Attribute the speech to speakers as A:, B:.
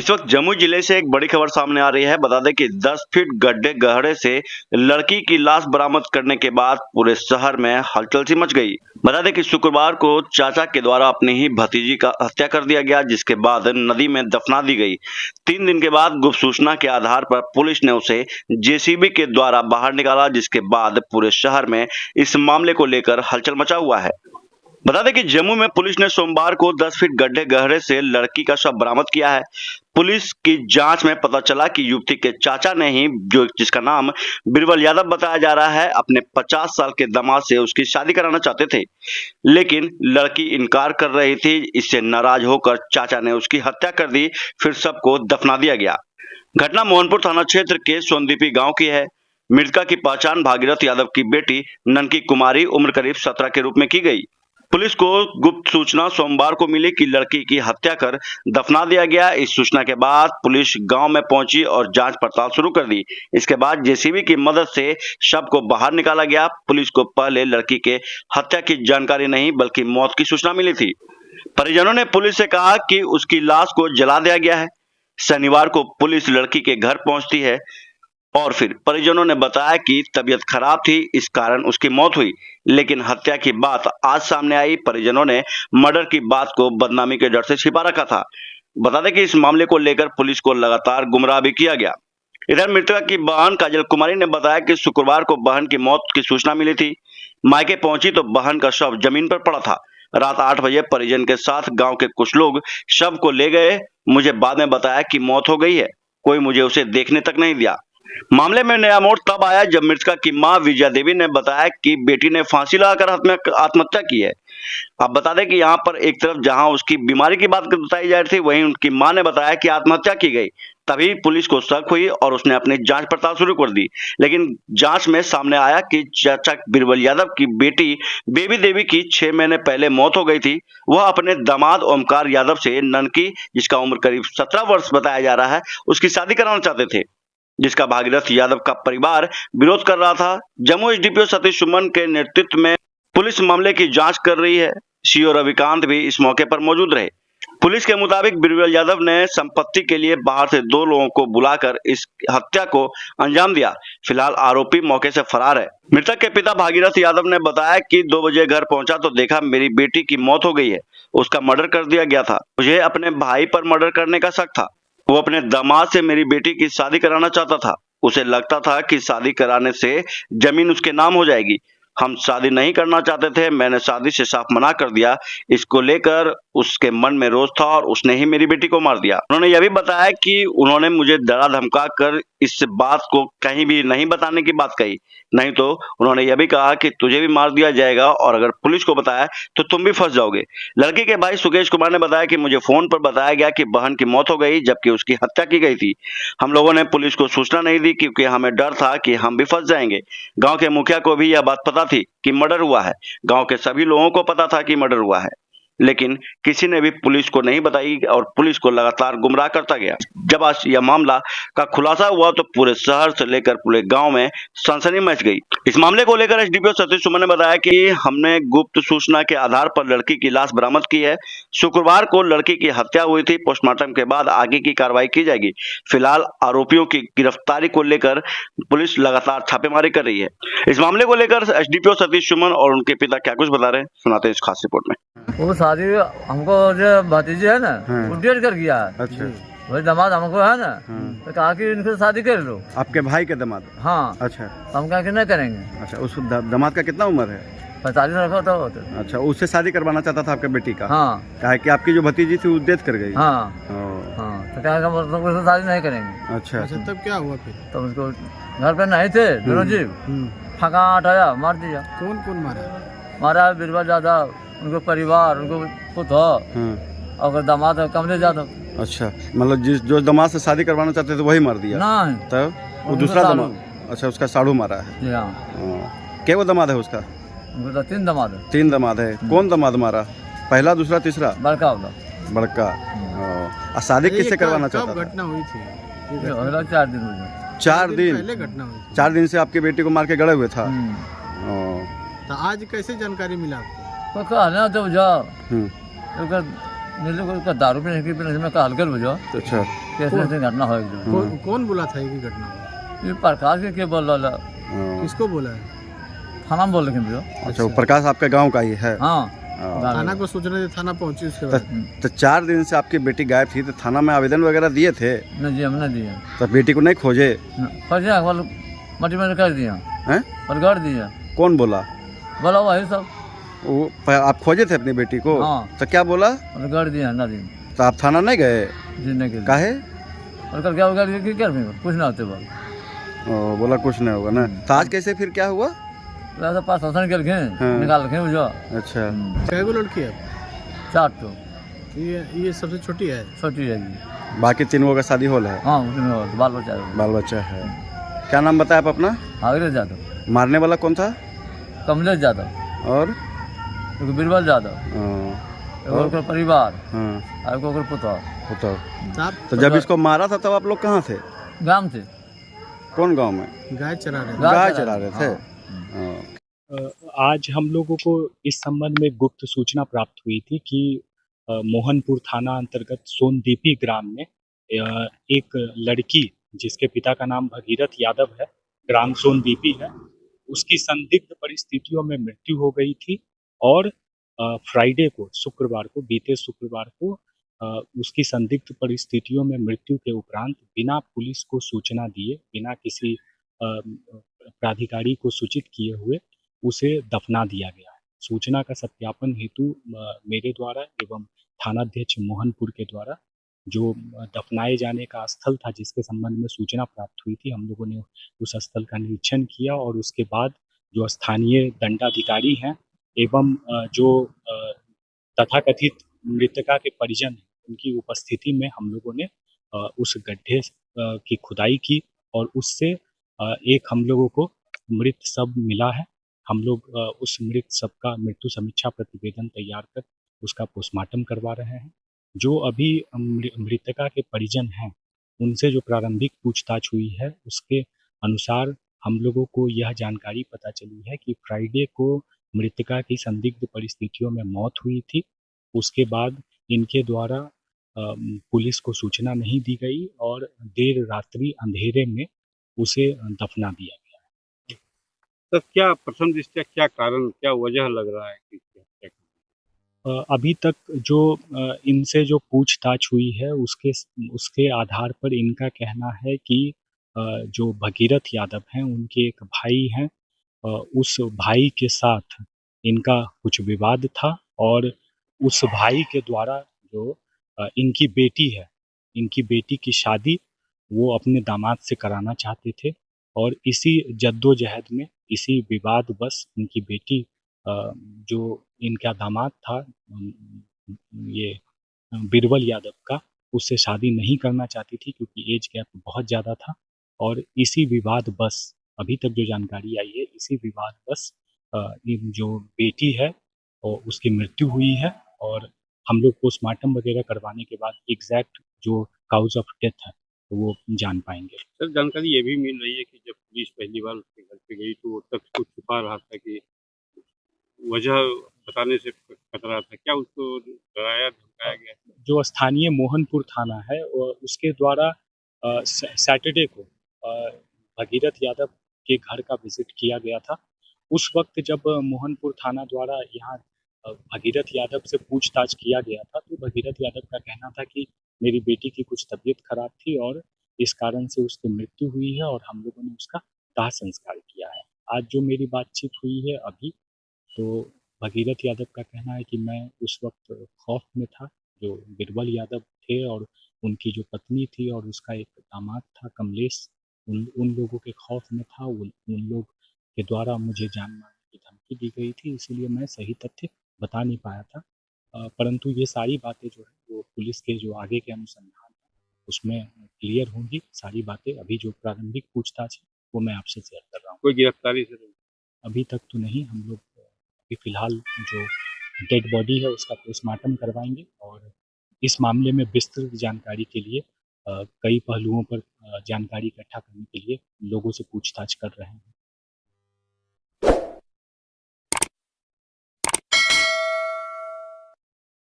A: इस वक्त जमुई जिले से एक बड़ी खबर सामने आ रही है। बता दें कि 10 फीट गड्ढे गहरे से लड़की की लाश बरामद करने के बाद पूरे शहर में हलचल सी मच गई। बता दें कि शुक्रवार को चाचा के द्वारा अपनी ही भतीजी का हत्या कर दिया गया, जिसके बाद नदी में दफना दी गई। 3 दिन के बाद गुप्त सूचना के आधार पर पुलिस ने उसे जेसीबी के द्वारा बाहर निकाला, जिसके बाद पूरे शहर में इस मामले को लेकर हलचल मचा हुआ है। बता दें कि जम्मू में पुलिस ने सोमवार को 10 फीट गड्ढे गहरे से लड़की का शव बरामद किया है। पुलिस की जांच में पता चला कि युवती के चाचा ने ही, जिसका नाम बिरबल यादव बताया जा रहा है, अपने 50 साल के दामाद से उसकी शादी कराना चाहते थे, लेकिन लड़की इनकार कर रही थी। इससे नाराज होकर चाचा ने उसकी हत्या कर दी, फिर सबको दफना दिया गया। घटना मोहनपुर थाना क्षेत्र के सोनदीपी गाँव की है। मृतका की पहचान भागीरथ यादव की बेटी ननकी कुमारी उम्र करीब 17 के रूप में की गई। पुलिस को गुप्त सूचना सोमवार को मिली कि लड़की की हत्या कर दफना दिया गया। इस सूचना के बाद पुलिस गांव में पहुंची और जांच पड़ताल शुरू कर दी। इसके बाद जेसीबी की मदद से शव को बाहर निकाला गया। पुलिस को पहले लड़की के हत्या की जानकारी नहीं बल्कि मौत की सूचना मिली थी। परिजनों ने पुलिस से कहा कि उसकी लाश को जला दिया गया है। शनिवार को पुलिस लड़की के घर पहुंचती है और फिर परिजनों ने बताया कि तबीयत खराब थी, इस कारण उसकी मौत हुई, लेकिन हत्या की बात आज सामने आई। परिजनों ने मर्डर की बात को बदनामी के डर से छिपा रखा था। बता दें कि इस मामले को लेकर पुलिस को लगातार गुमराह भी किया गया। इधर मृतका की बहन काजल कुमारी ने बताया कि शुक्रवार को बहन की मौत की सूचना मिली थी। मायके पहुंची तो बहन का शव जमीन पर पड़ा था। रात 8 बजे परिजन के साथ गाँव के कुछ लोग शव को ले गए। मुझे बाद में बताया कि मौत हो गई है, कोई मुझे उसे देखने तक नहीं दिया। मामले में नया मोड़ तब आया जब मृतका की मां विजया देवी ने बताया कि बेटी ने फांसी लगाकर आत्महत्या की है। अब बता दें कि यहाँ पर एक तरफ जहां उसकी बीमारी की बात बताई जा रही थी, वहीं उनकी मां ने बताया कि आत्महत्या की गई। तभी पुलिस को शक हुई और उसने अपनी जांच पड़ताल शुरू कर दी। लेकिन जांच में सामने आया कि चाचा बिरबल यादव की बेटी बेबी देवी की 6 महीने पहले मौत हो गई थी। वह अपने दामाद ओमकार यादव से ननकी, जिसका उम्र करीब 17 वर्ष बताया जा रहा है, उसकी शादी कराना चाहते थे, जिसका भागीरथ यादव का परिवार विरोध कर रहा था। जम्मू एसडीपीओ सतीश सुमन के नेतृत्व में पुलिस मामले की जांच कर रही है। सीओ रविकांत भी इस मौके पर मौजूद रहे। पुलिस के मुताबिक बिरबल यादव ने संपत्ति के लिए बाहर से 2 लोगों को बुलाकर इस हत्या को अंजाम दिया। फिलहाल आरोपी मौके से फरार है। मृतक के पिता भागीरथ यादव ने बताया कि 2 बजे घर पहुंचा तो देखा मेरी बेटी की मौत हो गई है, उसका मर्डर कर दिया गया था। मुझे अपने भाई पर मर्डर करने का शक था। वो अपने दामाद से मेरी बेटी की शादी कराना चाहता था। उसे लगता था कि शादी कराने से जमीन उसके नाम हो जाएगी। हम शादी नहीं करना चाहते थे। मैंने शादी से साफ मना कर दिया। इसको लेकर उसके मन में रोष था और उसने ही मेरी बेटी को मार दिया। उन्होंने यह भी बताया कि उन्होंने मुझे डरा धमका कर इस बात को कहीं भी नहीं बताने की बात कही, नहीं तो उन्होंने यह भी कहा कि तुझे भी मार दिया जाएगा और अगर पुलिस को बताया तो तुम भी फंस जाओगे। लड़की के भाई सुकेश कुमार ने बताया कि मुझे फोन पर बताया गया कि बहन की मौत हो गई जबकि उसकी हत्या की गई थी। हम लोगों ने पुलिस को सूचना नहीं दी क्योंकि हमें डर था कि हम भी फंस जाएंगे। गांव के मुखिया को भी यह बात पता थी कि मर्डर हुआ है। गांव के सभी लोगों को पता था कि मर्डर हुआ है, लेकिन किसी ने भी पुलिस को नहीं बताई और पुलिस को लगातार गुमराह करता गया। जब आज यह मामला का खुलासा हुआ तो पूरे शहर से लेकर पूरे गांव में सनसनी मच गई। इस मामले को लेकर एसडीपीओ सतीश सुमन ने बताया कि हमने गुप्त सूचना के आधार पर लड़की की लाश बरामद की है। शुक्रवार को लड़की की हत्या हुई थी। पोस्टमार्टम के बाद आगे की कार्रवाई की जाएगी। फिलहाल आरोपियों की गिरफ्तारी को लेकर पुलिस लगातार छापेमारी कर रही है। इस मामले को लेकर एसडीपीओ सतीश सुमन और उनके पिता क्या कुछ बता रहे हैं, सुनाते हैं इस खास रिपोर्ट में।
B: वो शादी हमको जो भतीजी है ना, वो डेट कर गया है।
C: अच्छा,
B: वही दामाद हमको है ना, तो कहा कि इनसे शादी कर लो।
C: आपके भाई के दामाद?
B: हाँ।
C: अच्छा,
B: हम कहा कि नहीं करेंगे।
C: अच्छा, उस दामाद का कितना उम्र है?
B: 45 रखा था।
C: अच्छा, उससे शादी करवाना चाहता था आपके बेटी का?
B: हाँ।
C: कहा कि आपकी जो भतीजी थी वो डेथ कर गई?
B: हाँ हाँ, तो क्या मतलब उससे शादी नहीं करेंगे।
C: अच्छा,
D: तब क्या हुआ फिर?
B: तो उसको घर पे नहीं थे दोनों जीव, फका हटाया, मार दिया।
D: कौन कौन मारा?
B: मारा बिरबल यादव, उनको परिवार, उनको पुत्र और दामाद कमरे यादव।
C: अच्छा, मतलब जो दामाद से शादी करवाना चाहते थे वही मार दिया?
B: नहीं,
C: तब वो दूसरा दामाद? अच्छा, उसका साड़ू मारा है। क्या वो दामाद है उसका?
B: उनको तो 3 दामाद है।
C: 3 दामाद है। कौन दामाद मारा? पहला, दूसरा, तीसरा?
B: बड़का वाला।
C: बड़का। शादी किससे करवाना चाहता था?
D: घटना हुई थी
B: 4 दिन हुए।
C: 4 दिन
D: पहले घटना हुई थी।
C: 4 दिन से आपकी बेटी को मार के गड़े हुए था।
D: तो आज कैसे जानकारी मिला आपको?
B: तो कहना तो जाओ, मेरे को उसका दारू पीने की पीने से मैं कहा कर बुझो
C: अच्छा
B: कैसे ऐसे घटना हो एकदम
D: कौन बोला था ये की घटना हुई?
B: ये प्रकाश के बोल रहा
C: हाँ।
D: किसको बोला है?
B: थाना में बोल रहे बुझो
C: अच्छा वो प्रकाश आपके गांव का ही है।
B: हाँ
C: हाँ।
D: थाना को सूचना दी, थाना पहुंची उसके बाद?
C: तो 4 दिन से आपकी बेटी गायब थी, तो थाना में आवेदन वगैरह दिए थे?
B: न जी हमने दिए
C: तो बेटी को नहीं खोजे?
B: फर्जा मटी में कर दिया
C: हैं?
B: और गड़ दिया
C: कौन बोला?
B: बोला वही सब
C: वो आप खोजे थे अपनी बेटी को?
B: हाँ।
C: तो क्या बोला?
B: और गड़ दिया ना दिन
C: तो आप थाना नहीं गए?
B: जीने के लिए
C: काहे?
B: और कल क्या होगा कि कर कुछ ना होते बोल
C: बोला कुछ नहीं होगा ना। तो आज कैसे फिर क्या हुआ?
B: वैसे पास शासन कर
C: हाँ।
B: निकाल रखे बुझो
C: अच्छा
D: कैगो लड़की है?
B: 4 तो
D: ये सबसे छोटी है?
B: छोटी रहेगी
C: बाकी 3 लोगों का शादी होल है,
B: हाँ उसमें बाल बच्चा है।
C: बाल बच्चा है। क्या नाम बताया आप अपना?
B: आगरे यादव
C: मारने वाला कौन था?
B: कमलेश यादव
C: और
B: एगो बीरबल यादव
C: हाँ,
B: एगो ओकर परिवार
C: हाँ
B: और एगो ओकर पुतौ
C: बताओ।
D: आप
C: तो जब इसको मारा था तब आप लोग कहाँ थे?
B: गांव थे
C: कौन गांव में?
D: गाय चरा रहे थे?
C: गाय चरा रहे थे।
B: हाँ।
C: हाँ।
E: आज हम लोगों को इस संबंध में गुप्त सूचना प्राप्त हुई थी कि मोहनपुर थाना अंतर्गत सोनदीपी ग्राम में एक लड़की जिसके पिता का नाम भगीरथ यादव है, ग्राम सोनदीपी है, उसकी संदिग्ध परिस्थितियों में मृत्यु हो गई थी और फ्राइडे को बीते शुक्रवार को उसकी संदिग्ध परिस्थितियों में मृत्यु के उपरांत बिना पुलिस को सूचना दिए, बिना किसी प्राधिकारी को सूचित किए हुए उसे दफना दिया गया है। सूचना का सत्यापन हेतु मेरे द्वारा एवं थानाध्यक्ष मोहनपुर के द्वारा जो दफनाए जाने का स्थल था जिसके संबंध में सूचना प्राप्त हुई थी, हम लोगों ने उस स्थल का निरीक्षण किया और उसके बाद जो स्थानीय दंडाधिकारी हैं एवं जो तथाकथित मृतका के परिजन हैं, उनकी उपस्थिति में हम लोगों ने उस गड्ढे की खुदाई की और उससे एक हम लोगों को मृत शव मिला है। हम लोग उस मृत शव का मृत्यु समीक्षा प्रतिवेदन तैयार कर उसका पोस्टमार्टम करवा रहे हैं। जो अभी मृतका के परिजन हैं, उनसे जो प्रारंभिक पूछताछ हुई है उसके अनुसार हम लोगों को यह जानकारी पता चली है कि फ्राइडे को मृतका की संदिग्ध परिस्थितियों में मौत हुई थी। उसके बाद इनके द्वारा पुलिस को सूचना नहीं दी गई और देर रात्रि अंधेरे में उसे दफना दिया गया।
F: तो क्या प्रथम दृष्टया क्या कारण, क्या वजह लग रहा है कि
E: अभी तक जो इनसे जो पूछताछ हुई है उसके आधार पर इनका कहना है कि जो भगीरथ यादव हैं उनके एक भाई हैं, उस भाई के साथ इनका कुछ विवाद था और उस भाई के द्वारा जो इनकी बेटी है, इनकी बेटी की शादी वो अपने दामाद से कराना चाहते थे और इसी जद्दोजहद में, इसी विवादवश इनकी बेटी जो इनका दामाद था ये बीरबल यादव का, उससे शादी नहीं करना चाहती थी क्योंकि एज गैप बहुत ज़्यादा था और इसी विवादवश अभी तक जो जानकारी आई है, इसी विवादवश जो बेटी है और उसकी मृत्यु हुई है और हम लोग पोस्टमार्टम वगैरह करवाने के बाद एग्जैक्ट जो काउज ऑफ डेथ है तो वो जान पाएंगे।
F: सर जानकारी ये भी मिल रही है कि जब पुलिस पहली बार उसके घर पे गई तो वो तख्त को छुपा रहा था कि वजह बताने से कतरा था, क्या उसको डराया धमकाया गया?
E: जो स्थानीय मोहनपुर थाना है उसके द्वारा सैटरडे को भगीरथ यादव के घर का विजिट किया गया था। उस वक्त जब मोहनपुर थाना द्वारा यहाँ भगीरथ यादव से पूछताछ किया गया था तो भगीरथ यादव का कहना था कि मेरी बेटी की कुछ तबीयत खराब थी और इस कारण से उसकी मृत्यु हुई है और हम लोगों ने उसका दाह संस्कार किया है। आज जो मेरी बातचीत हुई है अभी, तो भगीरथ यादव का कहना है कि मैं उस वक्त खौफ में था, जो बीरबल यादव थे और उनकी जो पत्नी थी और उसका एक दामाद था कमलेश, उन लोगों के खौफ में था। उन लोग के द्वारा मुझे जान मारने की धमकी दी गई थी, इसीलिए मैं सही तथ्य बता नहीं पाया था। परंतु ये सारी बातें जो है वो पुलिस के जो आगे के अनुसंधान है उसमें क्लियर होंगी। सारी बातें अभी जो प्रारंभिक पूछताछ है वो मैं आपसे शेयर कर रहा हूँ।
F: कोई गिरफ्तारी सर?
E: अभी तक तो नहीं। हम लोग अभी फिलहाल जो डेड बॉडी है उसका पोस्टमार्टम करवाएंगे और इस मामले में विस्तृत जानकारी के लिए कई पहलुओं पर जानकारी इकट्ठा करने के लिए लोगों से पूछताछ कर रहे हैं।